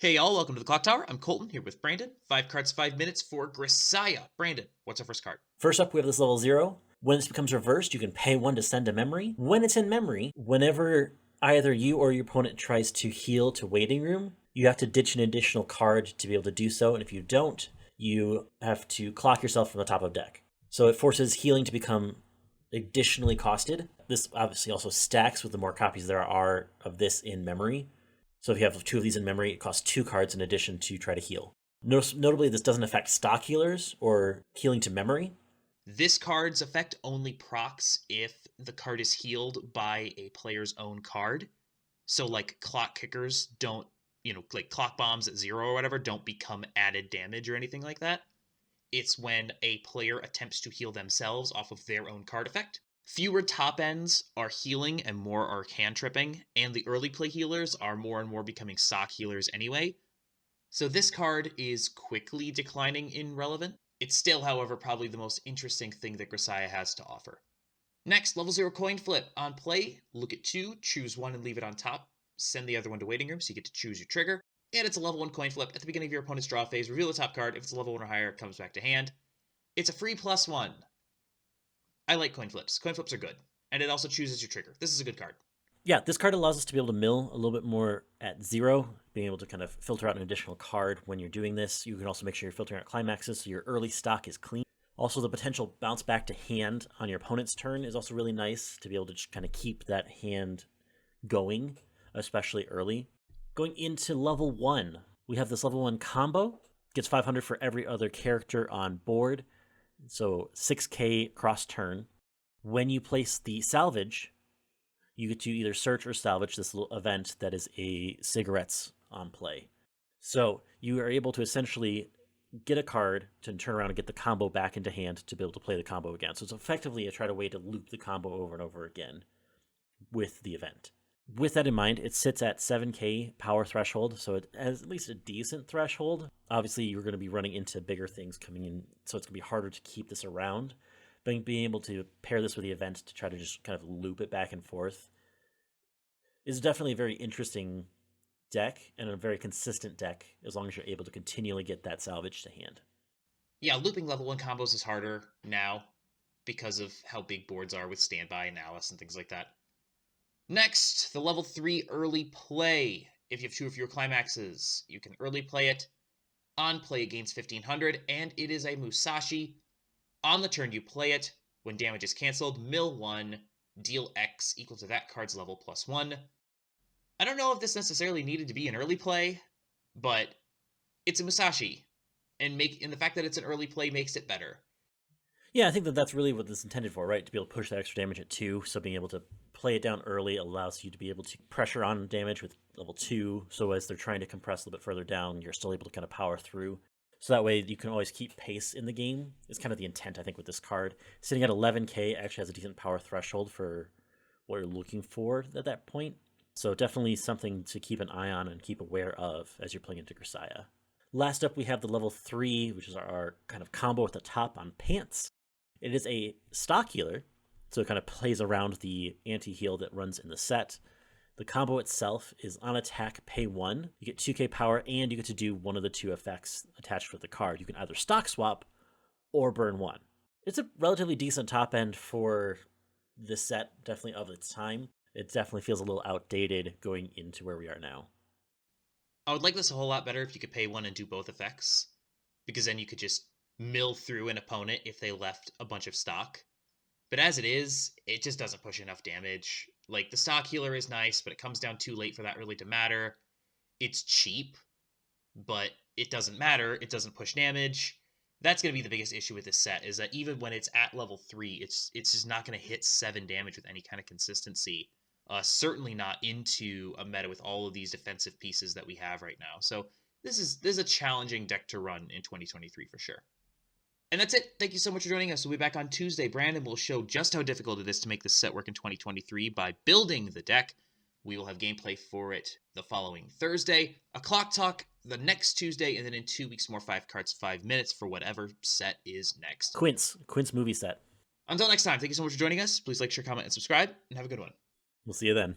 Hey y'all, welcome to the Clock Tower. I'm Colton here with Brandon. 5 cards, 5 minutes for Grisaia. Brandon, what's our first card? First up, we have this level 0. When this becomes reversed, you can pay 1 to send a memory. When it's in memory, whenever either you or your opponent tries to heal to waiting room, you have to ditch an additional card to be able to do so, and if you don't, you have to clock yourself from the top of deck. So it forces healing to become additionally costed. This obviously also stacks with the more copies there are of this in memory. So if you have 2 of these in memory, it costs 2 cards in addition to try to heal. Notably, this doesn't affect stock healers or healing to memory. This card's effect only procs if the card is healed by a player's own card. So like clock kickers don't, like clock bombs at 0 or whatever don't become added damage or anything like that. It's when a player attempts to heal themselves off of their own card effect. Fewer top ends are healing and more are cantripping, and the early play healers are more and more becoming sock healers anyway. So this card is quickly declining in relevance. It's still, however, probably the most interesting thing that Grisaia has to offer. Next, level 0 coin flip. On play, look at 2, choose 1 and leave it on top. Send the other one to waiting room so you get to choose your trigger. And it's a level 1 coin flip. At the beginning of your opponent's draw phase, reveal the top card. If it's a level 1 or higher, it comes back to hand. It's a free +1. I like coin flips. Coin flips are good. And it also chooses your trigger. This is a good card. Yeah, this card allows us to be able to mill a little bit more at 0, being able to kind of filter out an additional card when you're doing this. You can also make sure you're filtering out climaxes so your early stock is clean. Also, the potential bounce back to hand on your opponent's turn is also really nice to be able to just kind of keep that hand going, especially early. Going into level 1, we have this level 1 combo. Gets 500 for every other character on board, so 6k cross turn. When you place the salvage, you get to either search or salvage this little event that is a cigarettes on play. So you are able to essentially get a card to turn around and get the combo back into hand to be able to play the combo again. So it's effectively a way to loop the combo over and over again with the event. With that in mind, it sits at 7k power threshold, so it has at least a decent threshold. Obviously, you're going to be running into bigger things coming in, so it's going to be harder to keep this around. But being able to pair this with the event to try to just kind of loop it back and forth is definitely a very interesting deck and a very consistent deck as long as you're able to continually get that salvage to hand. Yeah, looping level 1 combos is harder now because of how big boards are with standby and Alice and things like that. Next, the level 3 early play. If you have 2 or fewer climaxes, you can early play it. On play, it gains 1500, and it is a Musashi. On the turn, you play it. When damage is cancelled, mill 1, deal X equal to that card's level +1. I don't know if this necessarily needed to be an early play, but it's a Musashi, and the fact that it's an early play makes it better. Yeah, I think that's really what this is intended for, right? To be able to push that extra damage at 2, so being able to play it down early allows you to be able to pressure on damage with level 2, so as they're trying to compress a little bit further down, you're still able to kind of power through. So that way you can always keep pace in the game is kind of the intent, I think, with this card. Sitting at 11k actually has a decent power threshold for what you're looking for at that point. So definitely something to keep an eye on and keep aware of as you're playing into Grisaia. Last up, we have the level 3, which is our kind of combo at the top on pants. It is a stock healer, so it kind of plays around the anti-heal that runs in the set. The combo itself is on attack, pay 1. You get 2k power, and you get to do one of the 2 effects attached with the card. You can either stock swap or burn 1. It's a relatively decent top end for this set, definitely of its time. It definitely feels a little outdated going into where we are now. I would like this a whole lot better if you could pay 1 and do both effects, because then you could just mill through an opponent if they left a bunch of stock. But as it is, it just doesn't push enough damage. Like, the stock healer is nice, but it comes down too late for that really to matter. It's cheap, but it doesn't matter. It doesn't push damage. That's going to be the biggest issue with this set, is that even when it's at level 3, it's just not going to hit 7 damage with any kind of consistency. Certainly not into a meta with all of these defensive pieces that we have right now. So this is a challenging deck to run in 2023 for sure. And that's it. Thank you so much for joining us. We'll be back on Tuesday. Brandon will show just how difficult it is to make this set work in 2023 by building the deck. We will have gameplay for it the following Thursday, a clock talk the next Tuesday, and then in 2 weeks more 5 cards, 5 minutes for whatever set is next. Quince movie set. Until next time, thank you so much for joining us. Please like, share, comment, and subscribe, and have a good one. We'll see you then.